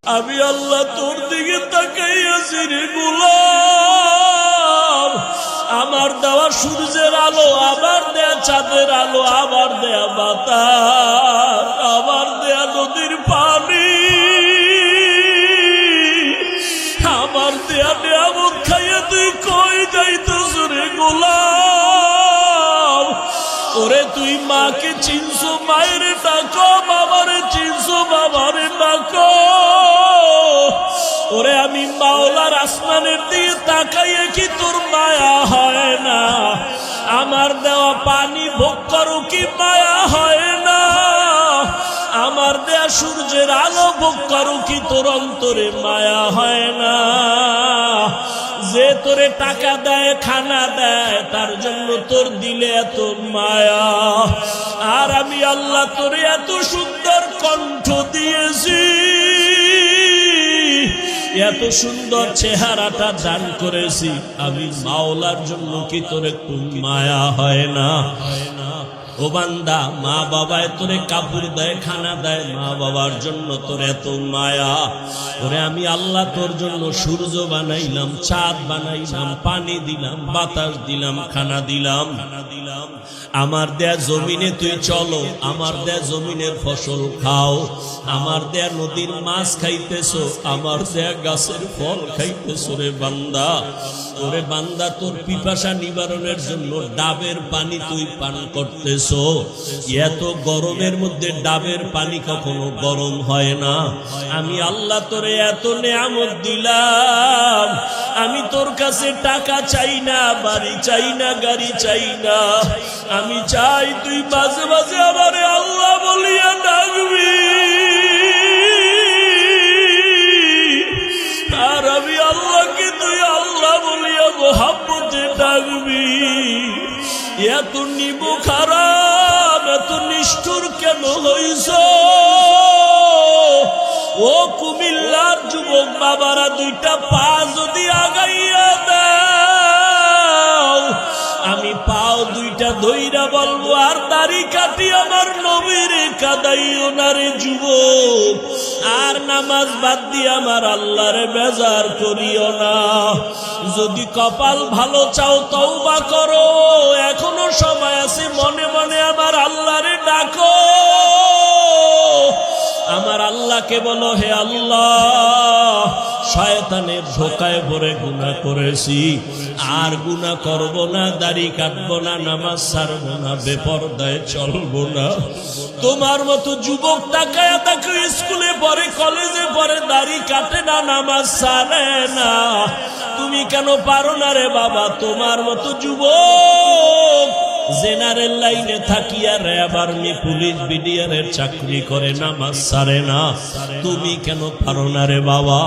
আমি আল্লাহ তোর দিকে তাকাইয়াছি রে গোলাম। আমার দেওয়া সূর্যের আলো, আবার দেয়া চাঁদের আলো, আবার দেয়া বাতাস, আবার দেয়া নদীর পানি, আমার দেয়া নিয়ামত খাইয়া তুই কই যাইতেছ রে গোলাম? ওরে তুই মাকে চিনছো, মায়ের ডাকো, বাবারে চিনছো, বাবারে ডাকো। ওরে আমি মাওলার আসমানের দিকে তাকাইয়ে কি তোর মায়া হয় না? আমার দেওয়া পানি ভোগ করো কি মায়া হয় না? আমার দেয়া সূর্যের আলো ভোগ করো কি তোর অন্তরে মায়া হয় না? যে তোরে টাকা দেয়, খানা দেয়, তার জন্য তোর দিলে এত মায়া। আর আমি আল্লাহ তোরে এত সুন্দর কণ্ঠ দিয়েছি, এত সুন্দর চেহারাটা দান করেছি, আমি মাওলার জন্য কি তোর একটু মায়া হয় না? ও বান্দা, মা বাবায় তোরে কাপড় দেয়, খানা দেয়, মা বাবার জন্য তোর এত মায়া। ওরে আমি আল্লাহ তোর জন্য সূর্য বানাইলাম, চাঁদ বানাইলাম, পানি দিলাম, বাতাস দিলাম, খানা দিলাম। আমার দেয়া জমিনে তুই চলো, আমার দেয়া জমিনের ফসল খাও, আমার দেয়া নদীর মাছ খাইতেছো, আমার দেয়া গাছের ফল খাইতেছো রে বান্দা। ওরে বান্দা, তোর পিপাসা নিবারণের জন্য ডাবের পানি তুই পান করতেছো। এত গরমের মধ্যে ডাবের পানি কখনো গরম হয় না। আমি আল্লাহ তোরে এত নেয়ামত দিলাম, আমি তোর কাছে টাকা চাই না, বাড়ি চাই না, গাড়ি চাই না। আমি চাই তুই মাঝে মাঝে আমারে আল্লাহ বলিয়া ডাকবি। আর আমি আল্লাহকে তুই আল্লাহ বলিয়া মোহাব্বতে ডাকবি। এত নিবো খারাপ, এত নিষ্ঠুর কেন হইছ? ও কুমিল্লার যুবক বাবারা, দুইটা পা যদি আগাইয়া দাও, আমি পাও দুইটা ধইরা বলবো, আর দাড়ি কাটি আমার নবীর কাদাইও না রে যুবক। আর নামাজ বাদ দিয়ে আমার আল্লাহরে বেজার করিও না। যদি কপাল ভালো চাও তওবা করো, এখনো সময় আছে, মনে মনে আমার আল্লাহরে ডাকো। আমার আল্লাহকে বলো, হে আল্লাহ, শয়তানের ধোকায় পড়ে গুনাহ করেছি, আর গুনাহ করব না, দাড়ি কাটবো না, নামাজ ছাড়বো না, বেপরদায় চলবো না। তোমার মতো যুবক তাকায়া দেখো, স্কুলে পড়ে, কলেজে পড়ে, দাড়ি কাটে না, নামাজ ছাড়ে না। তুমি কেন পারো না রে বাবা? তোমার মতো যুবক জেনারেল লাইনে থাকিয়া র্যাব, আর্মি, পুলিশ, বিডিআরের চাকরি করে, নামাজ ছাড়ে না। তুমি কেন পারো না রে বাবা?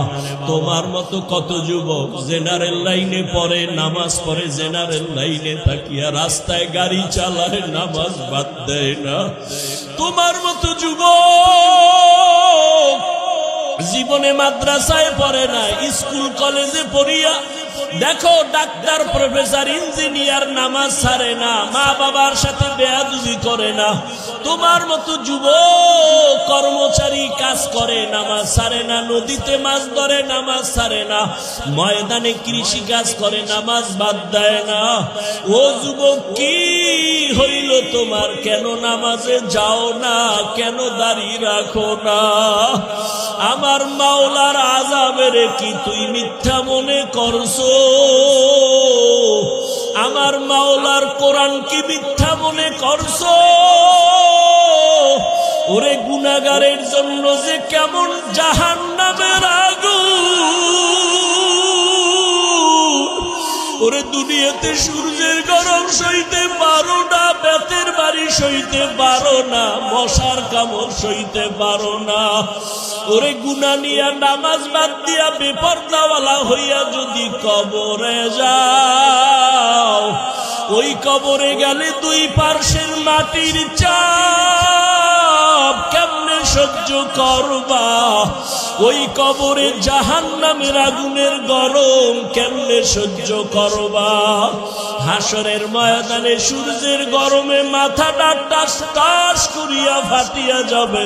তোমার মতো কত যুবক জেনারেল লাইনে পড়ে, নামাজ পড়ে, জেনারেল লাইনে থাকিয়া রাস্তায় গাড়ি চালায়, নামাজ বাদ দেয় না। তোমার মতো যুবক জীবনে মাদ্রাসায় পড়ে না, স্কুল কলেজে পড়িয়া দেখো ডাক্তার, প্রফেসর, ইঞ্জিনিয়ার, নামাজ ছাড়ে না, মা বাবার সাথে বেয়াদবি করে না। তোমার মতো যুবক কর্মচারী কাজ করে, নামাজ ছাড়ে না, নদীতে মাছ ধরে, নামাজ ছাড়ে না, ময়দানে কৃষি কাজ করে, নামাজ বাদ দেয় না। ও যুবক, কি হইল তোমার? কেন নামাজে যাও না? কেন দাড়ি রাখো না? আমার মাওলার আযাবের কি তুই মিথ্যা মনে করছো? আমার মাওলার কোরআন কি মিথ্যা মনে করছো? ওরে গুনাহগারের জন্য যে কেমন জাহান্নামের আগুন। ওরে দুনিয়াতে সূর্যের গরম সইতে পারো না, বেতের বাড়ি সইতে পারো না, মশার কামড় সইতে পারো না। ওরে গুনাহ নিয়া, নামাজ বাদ দিয়া, বেপরদাওয়ালা হইয়া যদি কবরে যাও, ওই কবরে গেলে দুই পার্শ্বের মাটির চাপ কেমনে সহ্য করবা? ওই কবরে জাহান্নামের আগুনের গরম কেমনে সহ্য করবা? হাসরের ময়দানে সূর্যের গরমে মাথাটা টাস টাস করিয়া ফাটিয়া যাবে,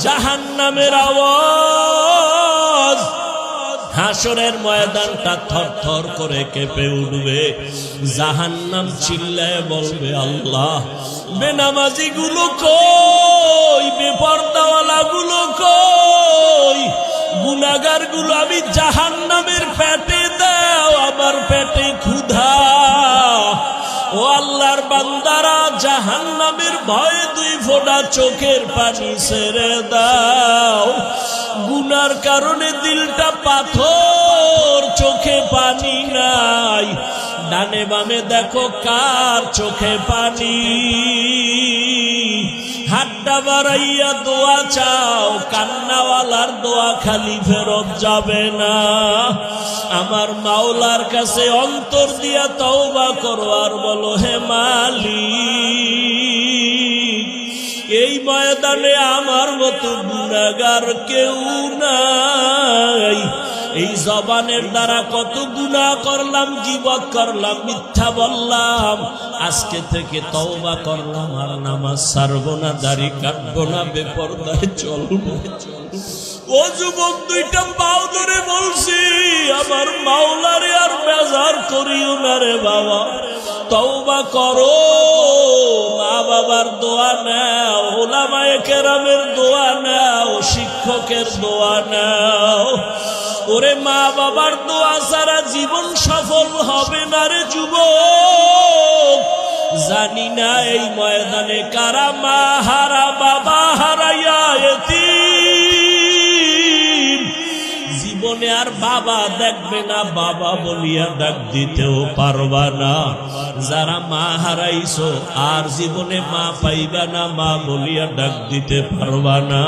জাহান্নামের আওয়াজ হাসরের ময়দানটা থরথর করে কেঁপে উঠবে। জাহান্নাম চিল্লায় বলবে, আল্লাহ, বেনামাজি গুলো কই, বেপরদাওয়ালা গুলো কই, গুনাহগার গুলো আমি জাহান্নামের পেটে দাও, আমার পেটে ক্ষুধা। ও আল্লাহর বান্দারা, জাহান্নামের ভয়ে 2 ফোঁটা চোখের পানি ছেড়ে দাও। গুনার কারণে দিলটা পাথর, চোখে পানি নাই। ডানে বামে দেখো কার চোখে পানি। হাতটা বাড়াইয়া দোয়া চাও, কান্নাওয়ালার দোয়া খালি ফেরত যাবে না। আমার মাওলার কাছে অন্তর দিয়া তওবা করো আর বলো, হে মালিক, এই ময়দানে আমার মতো গুনাহগার কেউ নাই। এই জবানের দ্বারা কত গুনাহ করলাম, গীবত করলাম, মিথ্যা বললাম। আজকে থেকে তওবা করলাম, আর নামাজ ছাড়বো না, দাড়ি কাটবো না, বেপরদায় চলবো। ও যুবক, 2টা পাও ধরে বলছি, আমার মাওলারে আর বেজার করিও না রে বাবা। তওবা করো, মা বাবার দোয়া নাও, উলামায়ে কেরামের দোয়া নাও, শিক্ষকের দোয়া নাও। ওরে মা বাবার দোয়া ছাড়া জীবন সফল হবে না রে যুবক। জানি না এই ময়দানে কারা মা হারা, বাবা হারাইয়া এতিম। জীবনে আর বাবা দেখবে না, বাবা বলিয়া ডাক দিতেও পারবা না। যারা মা হারাইছো আর জীবনে মা পাইবা না, মা বলিয়া ডাক দিতে পারবা না।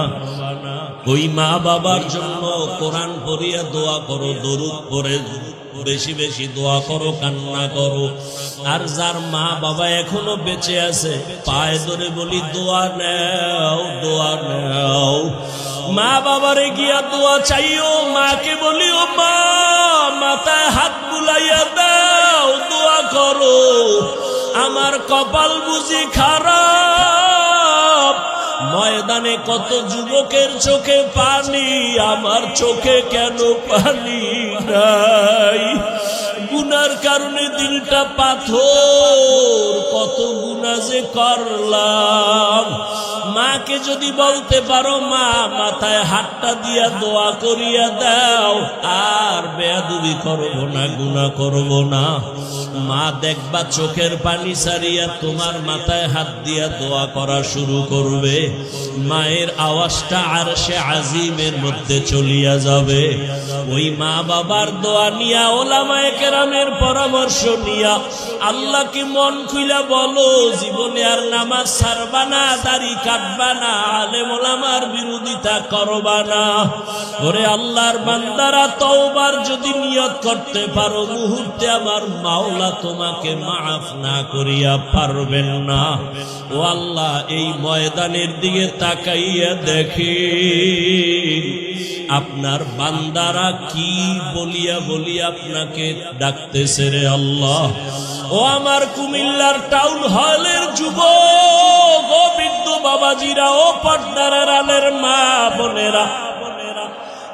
ওই মা বাবার জন্য কোরআন পড়িয়া দোয়া করো, দরুদ পড়ে বেশি বেশি দোয়া করো, কান্না করো। আর যার মা বাবা এখনো বেঁচে আছে, পায়ে ধরে বলি দোয়া নাও, দোয়া নাও। মা বাবারে গিয়া দোয়া চাইও, মাকে বলিও, মা, মাথায় হাত বুলাইয়া দাও, দোয়া করো। আমার কপাল বুঝি খারাপ, ময়দানে কত যুবকের চোখে পানি, আমার চোখে কেন পানি নাই? গুনার কারণে দিলটা পাথর, কত গুনাহ যে করলাম। মাকে যদি বলতে পারো, মা, মাথায় হাতটা দিয়া দোয়া করিয়া দাও, আর বেয়াদবি করবো না, গুনাহ করবো না। মা দেখবা চোখের পানি ছাড়িয়া তোমার মাথায় হাত দিয়া দোয়া করা শুরু করবে। মায়ের আওয়াজটা আরশে আজিমের মধ্যে চলিয়া যাবে। ওই মা বাবার দোয়া নিয়া, উলামায়ে কেরামের পরামর্শ নিয়া আল্লাহকে মন খুইলা বলো, জীবনে আর নামাজ ছাড়বা না, দাড়ি কাটবা না, আলেম ওলামার বিরোধিতা করবা না। ওরে আল্লাহর বান্দারা, তওবার যদি নিয়ত করতে পারো, মুহূর্তে আমার মাওলা তোমাকে মাফ না করিয়া পারবেন না। ও আল্লাহ, এই ময়দানের দিকে তাকাইয়া দেখি আপনার বান্দারা কি বলিয়া বলিয়া আপনাকে ডাকতেছে রে আল্লাহ। ও আমার কুমিল্লার টাউন হলের যুবক, ও বৃদ্ধ বাবাজিরা, ও পর্দার আড়ালের মা বোনেরা,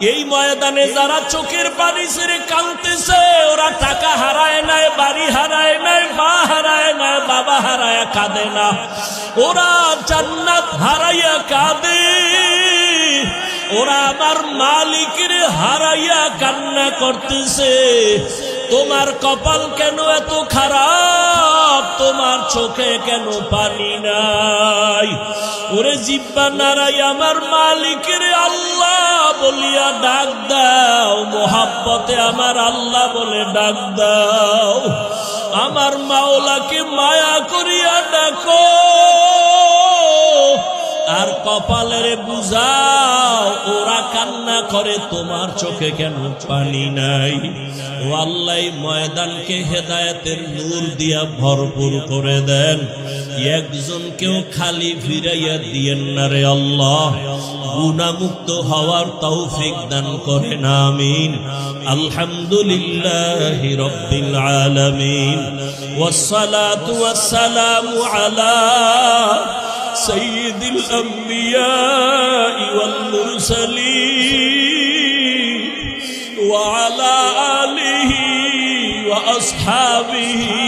এই ময়দানে যারা চোখের পানি ছেড়ে কাঁদতেছে, ওরা টাকা হারায় নাই, বাড়ি হারায় নাই, মা হারায় নাই, বাবা হারায় কাঁদে না, ওরা জান্নাত হারাইয়া কাঁদে। ওরা আমার মালিকের হারাইয়া কান্না করতেছে। তোমার কপাল কেন এত খারাপ? তোমার চোখে কেন পানি নাই? ওরে জিব্বা নাড়াই আমার মালিকের আল্লাহ বলিয়া ডাক দাও, মোহাব্বতে আমার আল্লাহ বলে ডাক দাও। আমার মাওলাকে মায়া করিয়া ডাকো, আর কপালের বুঝাও, ওরা কান্না করে তোমার চোখে কেন পানি নাই? ও আল্লাহ, ময়দানকে হেদায়েতের নূর দিয়া ভরপুর করে দেন, একজনকেও খালি ফিরাইয়া দিয়েন না রে আল্লাহ। গুনাহমুক্ত হওয়ার তৌফিক দান করেন, আমিন। আলহামদুলিল্লাহি রাব্বিল আলামিন, ওয়াসসালাতু ওয়াসসালামু আলা সাইয়্যিদিল আম্বিয়া ওয়াল মুরসালিন ওয়া আলা আসহাবিহি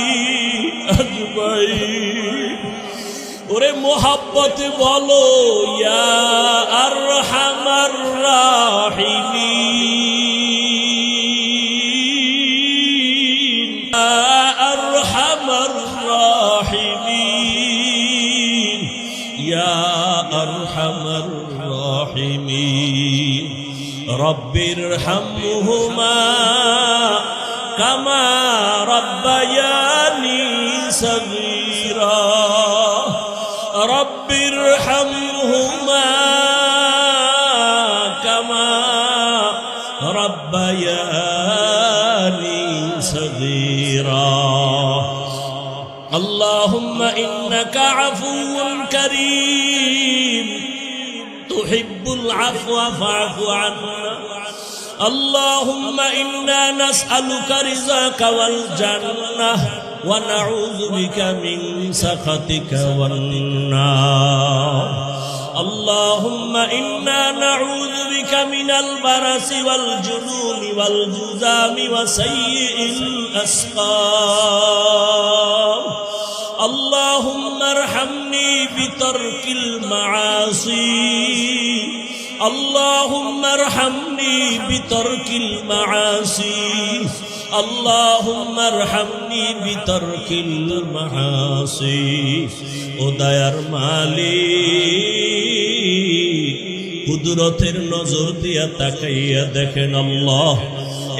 আজমাইন। ওরে মোহাব্বতে বলো ইয়া আরহামার রাহিমিন, ইয়া আরহামার রাহিমিন, ইয়া আরহামার রাহিমিন। রব্বিরহামহুমা কামা রাব্বায়ানি সগীরা, রব্বিরহামহুমা কামা রাব্বায়ানি সগীরা। আল্লাহুম্মা ইন্নাকা আফুউন কারীম তুহিব্বুল আফওয়া ফা'ফু আন্না। আল্লাহুম্মা ইন্না নাসআলুকা রিযাকা ওয়াল জান্নাহ ওয়া নাউযু বিকা মিন সাখাতিকা ওয়ান নার। আল্লাহুম্মা ইন্না নাউযু বিকা মিনাল বারাসি ওয়াল জুনুনি ওয়াল জুযামি ওয়া সাইয়্যিল আসকাম। اللهم ارحمني بترك المعاصي، اللهم ارحمني بترك المعاصي، اللهم ارحمني بترك المعاصي। ও দয়ার মালিক, কুদরতের নজর দিয়া তাকাইয়া দেখেন আল্লাহ,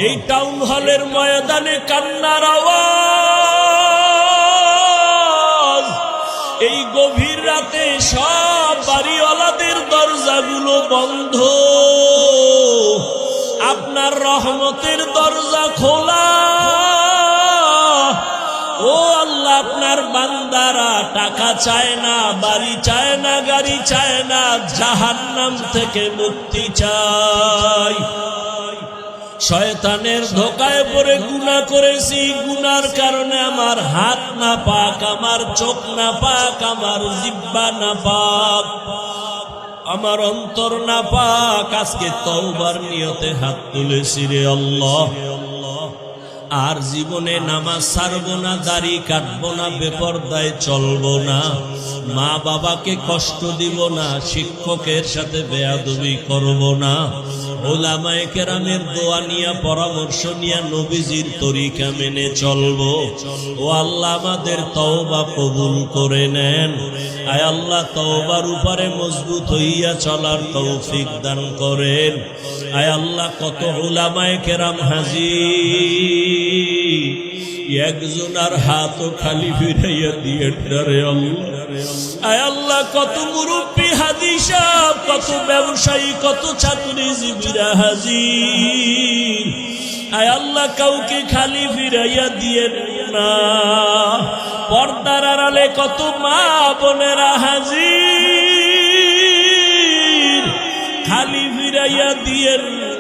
এই টাউন হলের ময়দানে কান্নার আওয়াজ, এই গভীর রাতে সব বাড়িওয়ালাদের দরজাগুলো বন্ধ, আপনার রহমতের দরজা খোলা। ও আল্লাহ, আপনার বান্দারা টাকা চায় না, বাড়ি চায় না, গাড়ি চায় না, জাহান্নাম থেকে মুক্তি চায়। শয়তানের ধোকায় পড়ে গুনাহ করেছি, গুনার কারণে আমার হাত না পাক, আমার চোখ না পাক, আমার জিহ্বা না পাক, আমার অন্তর না পাক। আজকে তওবার নিয়তে হাত তুলেছি রে আল্লাহ, আর জীবনে নামাজ ছাড়বো না, দাড়ি কাটবো না, বেপরদায় চলবো না, মা বাবাকে কষ্ট দিব না, শিক্ষকের সাথে বেয়াদবি করব না, ওলামায়ে কেরামের দোয়া নিয়া, পরামর্শ নিয়া নবীজির তরিকা মেনে চলবো। ও আল্লাহ, আমাদের তওবা কবুল করে নেন। আয় আল্লাহ, তওবার উপরে মজবুত হইয়া চলার তৌফিক দান করেন। আয় আল্লাহ, কত ওলামায়ে কেরাম হাজির, একজনের হাতও খালি ফিরাইয়া দিয়ে রে আল্লাহ। আয় আল্লাহ, কত মুরব্বী হাদিস, কত ব্যবসায়ী, কত চাকরিজীবীরা হাজির। আয় আল্লাহ, কাউকে খালি ফিরাইয়া দিয়ে না। পর্দার আড়ালে কত মা বোনেরা হাজির, খালি ফিরাইয়া দিয়ে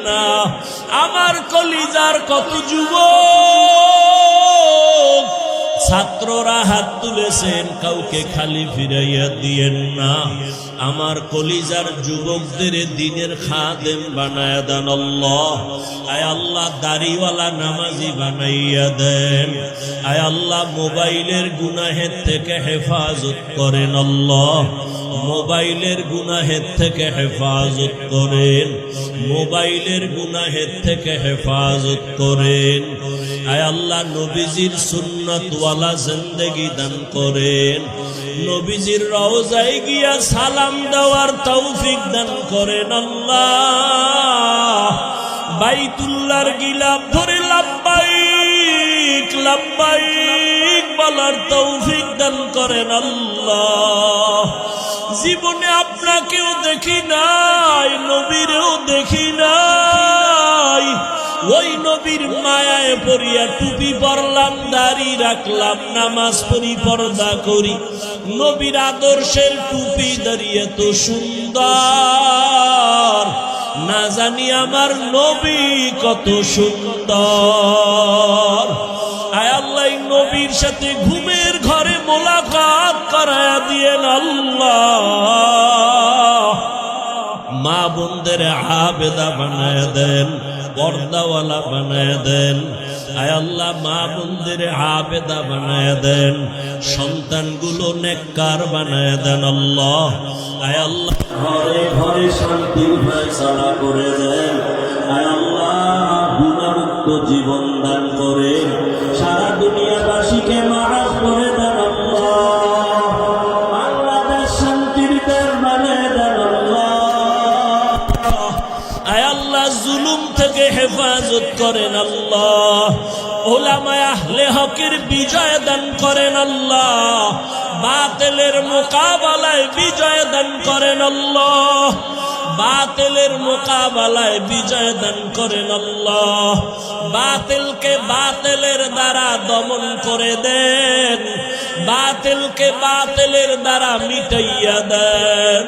না। আমার কলিজার কত যুবক ছাত্ররা হাত তুলেছেন, কাউকে খালি ফিরাইয়া দিয়েন না। আমার কলিজার যুবকদের দিনের খাদেম বানায়া দেন আল্লাহ। আয় আল্লাহ, দাড়িওয়ালা নামাজি বানাইয়া দেন। আয় আল্লাহ, মোবাইলের গুনাহের থেকে হেফাজত করেন আল্লাহ, মোবাইলের গুনাহের থেকে হেফাজত করেন, মোবাইলের গুনাহের থেকে হেফাজত করেন। আয় আল্লাহ, নবীজির সুন্নতওয়ালা জিন্দেগি দান করেন, নবীজির রওজায় গিয়া সালাম দেওয়ার তৌফিক দান করেন আল্লাহ। বাইতুল্লাহর গিলাফ ধরে লাব্বাইক লাব্বাইক বলার তৌফিক দান করেন আল্লাহ। জীবনে আপনাকেও দেখি নাই, নবীরেও দেখি নাই, ওই নবীর মায়ায় পড়িয়া টুপি পরলাম, দাড়ি রাখলাম, নামাজ পড়ি, পর্দা করি, নবীর আদর্শের টুপি দাঁড়িয়ে তো সুন্দর, না জানি আমার নবী কত সুন্দর। আয় আল্লাহ, নবীর সাথে ঘুমের ঘরে মোলাকাত করায়া দিয়েন আল্লাহ। মা বোনদের আবেদা বানায় দেন, পর্দাওয়ালা বানায় দেন। আয় আল্লাহ মা বোনদের আবেদা বানায় দেন, সন্তানগুলো নেককার বানায় দেন আল্লাহ। আয় আল্লাহ ঘরে ঘরে শান্তির ফয়সালা করে দেন। আয় আল্লাহ গুনাহমুক্ত জীবন দান করে সারা দুনিয়াবাসীকে মাফ করে দেন আল্লাহ। বাংলাদেশ শান্তির দেশ বানায় দেন আল্লাহ। আয় আল্লাহ জুলুম থেকে হেফাজত করেন আল্লাহ। উলামায়ে আহলে হকের বিজয় দান করেন আল্লাহ। বাতিলের মোকাবেলায় বিজয় দান করেন আল্লাহ। বাতিলের মোকাবেলায় বিজয় দান করেন আল্লাহ। বাতিলকে বাতিলের দ্বারা দমন করে দেন, বাতিলকে বাতিলের দ্বারা মিটাইয়া দেন।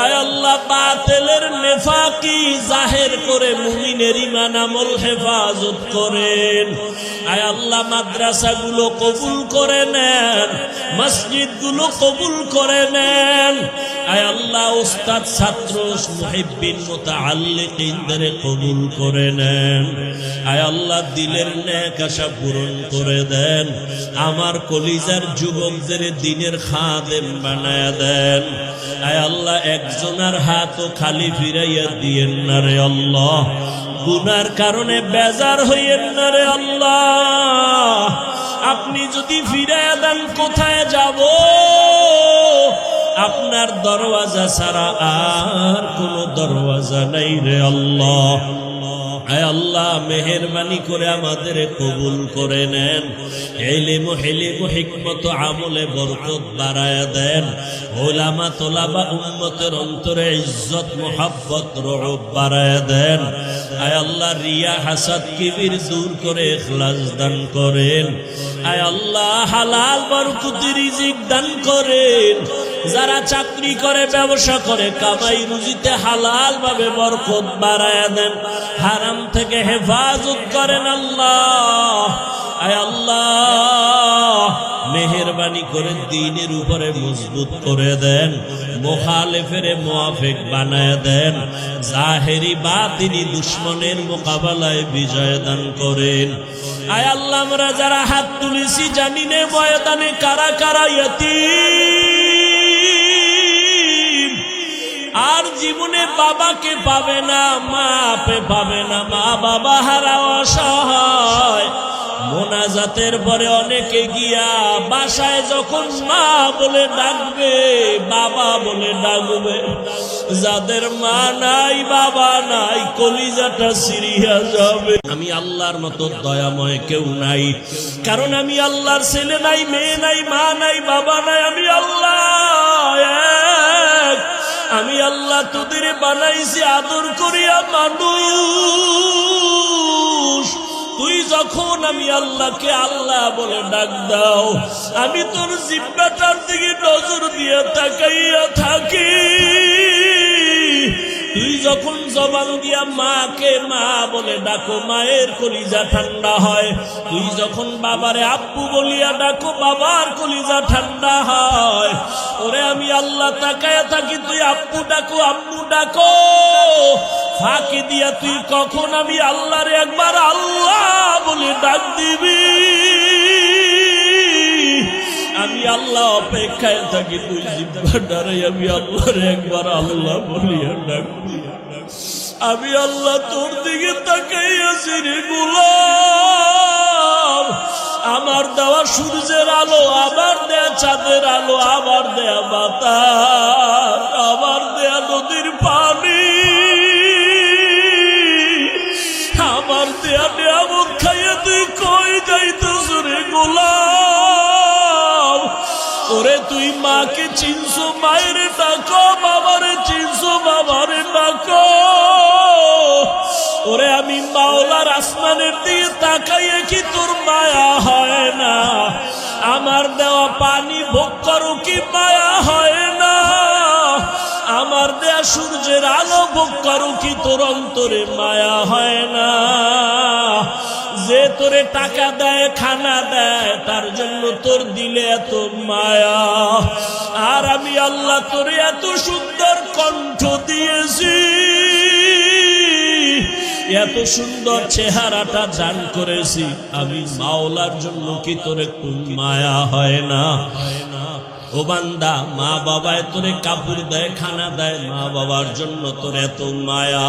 আয় আল্লাহ বাতিলের নেফাকি জাহের করে মুমিনের ঈমান আমল হেফাজত করেন। আয় আল্লাহ মাদ্রাসাগুলো কবুল করে নেন, মসজিদগুলো কবুল করে নেন। আয় আল্লাহ উস্তাদ ছাত্র মুহিব্বিন মুতাআল্লিকিনদের কবুল করে নেন। আয় আল্লাহ দিলের নেক আশা পূরণ করে দেন। আমার কলিজার যুবকদের দ্বীনের খাদেম বানায়া দেন। আয় আল্লাহ একজনের হাতও খালি ফিরাইয়া দিয়েন না রে আল্লাহ। গুনার কারণে বেজার হইয়েন না রে আল্লাহ। আপনি যদি ফিরাইয়া দেন কোথায় যাব? আপনার দরওয়াজা ছাড়া আর কোন দরওয়াজা নাই রে আল্লাহ। আয় আল্লাহ মেহেরবানি করে আমাদের কবুল করে নেন। ইলম হিলম হিকমত আমলে বরকত বাড়ায়া দেন। উলামা তোলাবা উম্মতের অন্তরে ইজ্জত মুহাব্বত রউব বাড়ায়া দেন। আয় আল্লাহ রিয়া হাসাদ কিবির দূর করে ইখলাস দান করেন। আয় আল্লাহ হালাল বরকতি রিজিক দান করেন। যারা চাকরি করে ব্যবসা করে কামাই রুজিতে হালাল ভাবে বরকত বাড়ায়া দেন। হারাম থেকে হেফাজত করেন আল্লাহ। আয় আল্লাহ মেহেরবানি করে দ্বীনের উপরে মজবুত করে দেন। মুখালিফের মুওয়াফিক বানায় দেন। জাহেরি বাতিনি দুশমনের মোকাবেলায় বিজয় দান করেন। আয় আল্লাহ আমরা যারা হাত তুলেছি জানি না ময়দানে কারা কারা ইয়াতীম, আর জীবনে বাবাকে পাবে না, মা পাবে না, মা বাবা হারা অসহায়। মোনাজাতের পরে অনেকে গিয়া বাসায় যখন মা বলে ডাকবে, বাবা বলে ডাকবে, যাদের মা নাই বাবা নাই কলিজাটা সিরিয়া যাবে। আমি আল্লাহর মতো দয়াময় কেউ নাই, কারণ আমি আল্লাহর ছেলে নাই, মেয়ে নাই, মা নাই, বাবা নাই। আমি আল্লাহ এক। আমি আল্লাহ তোদের বানাইছি আদর করিয়া মানুষ। তুই যখন আমি আল্লাহকে আল্লাহ বলে ডাক দাও, আমি তোর জিহ্বাটার দিকে নজর দিয়ে তাকাইয়া থাকি। তুই যখন জবান দিয়া মাকে মা বলে ডাকো, মায়ের কলিজা ঠান্ডা হয়। তুই যখন বাবারে আব্বু বলিয়া ডাকো, বাবার কলিজা ঠান্ডা হয়। ওরে আমি আল্লাহ তাকায়া থাকি, তুই আব্বু ডাকো, আম্মু ডাকো। ফাঁকি দিয়া তুই কখন আমি আল্লাহরে একবার আল্লাহ বলে ডাক দিবি। আমি আল্লাহ অপেক্ষায় থাকি, তুই জিহ্বাটারে আমি আল্লাহরে একবার আল্লাহ বলিয়া ডাক। আমি আল্লাহ তোর দিকে তাকাইয়াছি রে গোলাম। আমার দেওয়া সূর্যের আলো, আবার দেয়া চাঁদের আলো, আবার দেয়া বাতাস, আবার দেয়া নদীর পানি, আমার দেয়া নিয়ামত খাইয়ে তুই কই যাইতেছ রে গোলাম। ওরে তুই মাকে চিনছো, মায়ের ডাকো, বাবারে চিনছো, বাবারে ডাকো। ওরে আমি মাওলার আসমানের দিকে তাকাইয়ে কি তোর মায়া হয় না? আমার দেওয়া পানি ভোগ করো কি মায়া হয় না? আমার দেয়া সূর্যের আলো ভোগ করো কি তোর অন্তরে মায়া হয় না? যে তোরে টাকা দেয়, খানা দেয়, তার জন্য তোর দিলে এত মায়া। আর আমি আল্লাহ তোরে এত সুন্দর কণ্ঠ দিয়েছি, এত সুন্দর চেহারাটা দান করেছি, আমি মাওলার জন্য কি তোর একটু মায়া হয় না? ও বান্দা, মা বাবায় তোরে কাপড় দেয়, খানা দেয়, মা বাবার জন্য তোর এত মায়া।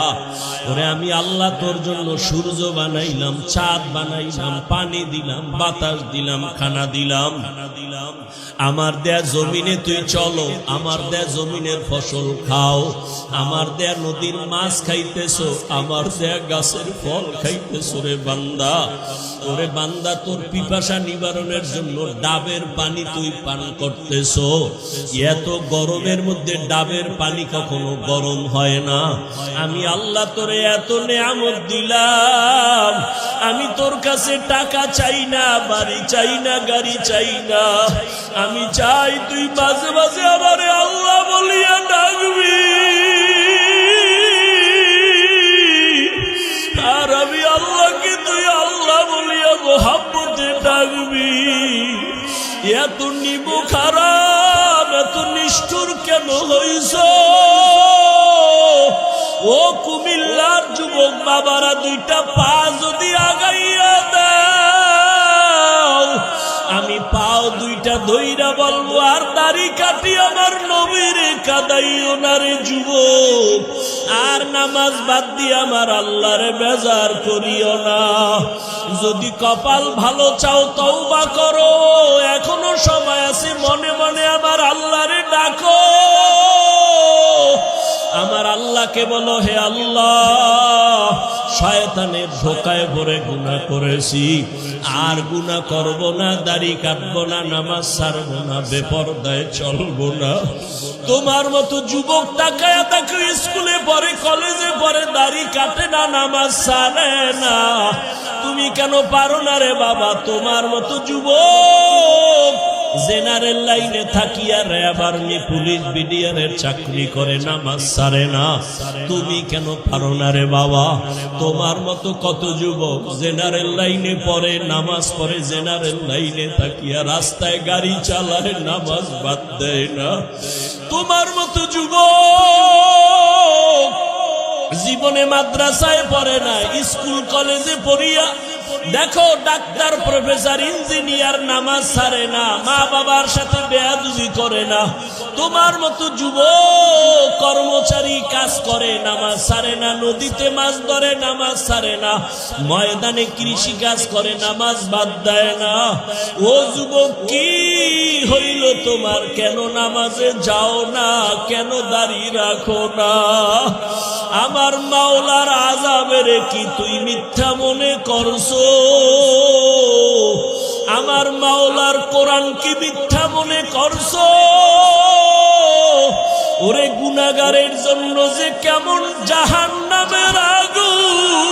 ওরে আমি আল্লাহ তোর জন্য সূর্য বানাইলাম, চাঁদ বানাইলাম, পানি দিলাম, বাতাস দিলাম, খানা দিলাম। আমার দেয়া জমিনে তুই চলো, আমার দেয়া জমিনের ফসল খাও, আমার দেয়া নদীর মাছ খাইতেছো, আমার দেয়া গাছের ফল খাইতেছো। রে বান্দা, ওরে বান্দা, তোর পিপাসা নিবারণের জন্য ডাবের পানি তুই পান করতেছো। এত গরমের মধ্যে ডাবের পানি কখনো গরম হয় না। আমি আল্লাহ তোরে এত নেয়ামত দিলাম, আমি তোর কাছে টাকা চাই না, বাড়ি চাই না, গাড়ি চাই না। আমি চাই তুই মাঝে মাঝে আমারে আল্লাহ বলিয়া ডাকবি, আর আমি আল্লাহকে তুই আল্লাহ বলিয়া মোহাম্মতে ডাকবি। এত নিবু খারাপ, এত নিষ্ঠুর কেন হইছ? ও কুমিল্লার যুবক বাবারা, দুইটা পা যদি আগাইয়া দাও, আমি পাও দুইটা ধইরা বলবো, আর দাড়ি কাটি আমার নবীরে কাদাইও না রে যুবক, আর নামাজ বাদ দিয়ে আমার আল্লাহরে বেজার করিও না। যদি কপাল ভালো চাও তওবা করো, এখনো সময় আছে, মনে মনে আমার আল্লাহরে ডাকো। আমার আল্লাহকে বলো, হে আল্লাহ, শয়তানের ধোকায় পড়ে গুনাহ করেছি, আর গুনাহ করব না, দাড়ি কাটবো না, নামাজ ছাড়বো না, বেপরদায় চলবো না। তোমার মতো যুবক তাকায়া তাকে স্কুলে পড়ে, কলেজে পড়ে, দাড়ি কাটে না, নামাজ ছাড়ে না। তুমি কেন পারো না রে বাবা? তোমার মতো যুবক জেনারেল লাইনে থাকিয়া র্যাব, আর্মি, পুলিশ, বিডিআরের চাকরি করে, নামাজ ছাড়ে না। তুমি কেন পারো না রে বাবা? তোমার মতো কত যুবক জেনারেল লাইনে পড়ে, নামাজ পড়ে, জেনারেল লাইনে থাকিয়া রাস্তায় গাড়ি চালায়, নামাজ বাদ দেয় না। তোমার মতো যুবক জীবনে মাদ্রাসায় পড়ে না, স্কুল কলেজে পড়িয়া দেখো ডাক্তার, প্রফেসর, ইঞ্জিনিয়ার, নামাজ ছাড়ে না, মা বাবার সাথে বেয়াদবি করে না। তোমার মতো যুবক কর্মচারী কাজ করে, নামাজ ছাড়ে না, নদীতে মাছ ধরে, নামাজ ছাড়ে না, ময়দানে কৃষি কাজ করে, নামাজ বাদ দেয় না। ও যুবক, কি হইল তোমার? কেন নামাজে যাও না? কেন দাঁড়িয়ে রাখো না? আমার মাওলার আযাবের কি তুই মিথ্যা মনে করছো? আমার মাওলার কোরআন কি মিথ্যা মনে করছো? ওরে গুনাহগারের জন্য যে কেমন জাহান্নামের আগুন!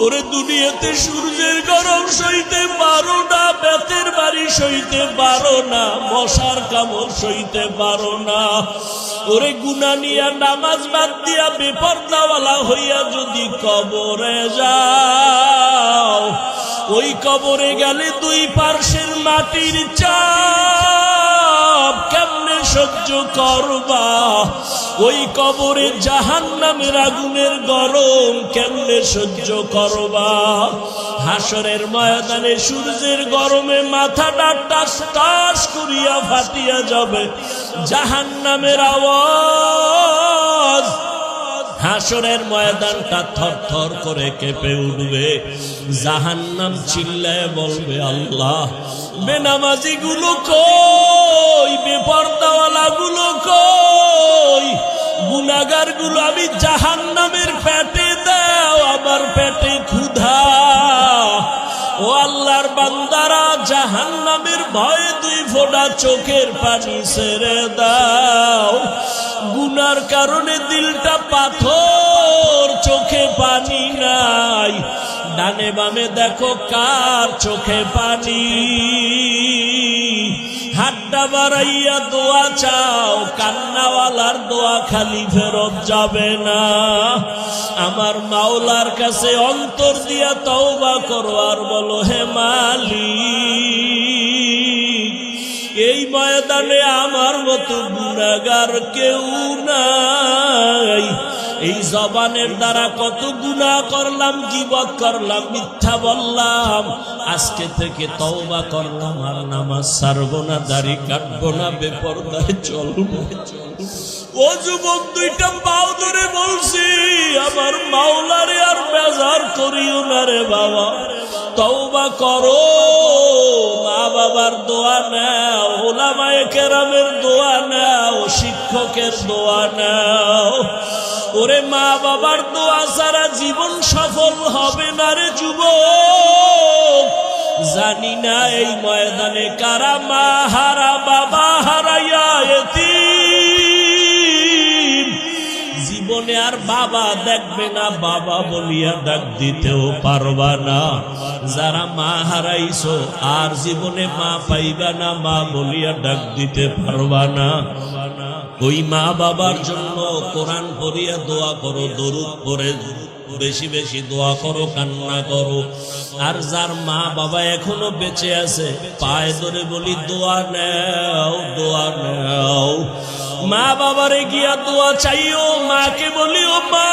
ওরে দুনিয়াতে সূর্যের গরম সইতে পারো না, বেতের বাড়ি সইতে পারো না, মশার কামড় সইতে পারো না। ওরে গুনাহ নিয়া নামাজ বাদ দিয়া বেপরদাওয়ালা হইয়া যদি কবরে যাও, ওই কবরে গেলে দুই পার্শ্বের মাটির চাপ কেমনে সহ্য করবা? ওই কবরে জাহান্নামের আগুনের গরম কেমনে সহ্য করবা? হাসরের ময়দানে সূর্যের গরমে মাথাটা টাস টাস করিয়া ফাটিয়া যাবে, জাহান্নামের আওয়াজ। হাসরের ময়দানটা থর থর করে কেঁপে উঠবে, জাহান্নাম চিল্লায় বলবে, আল্লাহ, বেনামাজি গুলো কই? বেপরদাওয়ালা গুলো কই? গুনাহগার গুলো আমি জাহান্নামের পেটে দাও, আমার পেটে ক্ষুধা। ও আল্লাহর বান্দারা, জাহান্নামের ভয়ে দুই ফোঁটা চোখের পানি ছেড়ে দাও। গুনার কারণে দিলটা পাথর, চোখে পানি নাই। ডানে বামে দেখো কার চোখে পানি। হাতটা বাড়াইয়া দোয়া চাও, কান্নাওয়ালার দোয়া খালি ফেরত যাবে না। আমার মাওলার কাছে অন্তর দিয়া তওবা করো আর বলো, হে মালিক, এই ময়দানে আমার মতো গুনাহগার কেউ নাই। এই জবানের দ্বারা কত গুনাহ করলাম, গীবত করলাম, মিথ্যা বললাম। আজকে থেকে তওবা করলাম, আর নামাজ ছাড়বো না, দাড়ি কাটবো না, বেপরদায় চলবো। ও যুবক, দুইটা পাও ধরে বলছি, আমার মাওলারে আর বেজার করিও না রে বাবা। তওবা করো, মা বাবার দোয়া নাও, উলামায়ে কেরামের দোয়া নাও, শিক্ষকের দোয়া নাও। ওরে মা বাবার দোয়া ছাড়া জীবন সফল হবে না রে যুবক। জানি না এই ময়দানে কারা মা হারা, বাবা হারাইয়া এতিম। জীবনে আর বাবা দেখবে না, বাবা বলিয়া ডাক দিতেও পারবা না। যারা মা হারাইছো আর জীবনে মা পাইবা না, মা বলিয়া ডাক দিতে পারবা না। ওই মা বাবার জন্য কোরআন পড়িয়া দোয়া করো, দরুদ পড়ে বেশি বেশি দোয়া করো, কান্না করো। আর যার মা বাবা এখনো বেঁচে আছে, পায়ে ধরে বলি দোয়া নাও, দোয়া নাও। মা বাবারে গিয়া দোয়া চাইও, মাকে বলিও মা,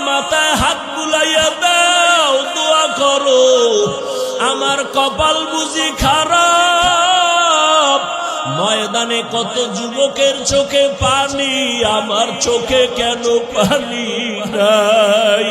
মাথায় হাত বুলাইয়া দাও, দোয়া করো। আমার কপাল বুঝি খারাপ, ময়দানে কত যুবকের চোখে পানি, আমার চোখে কেন পানি নাই?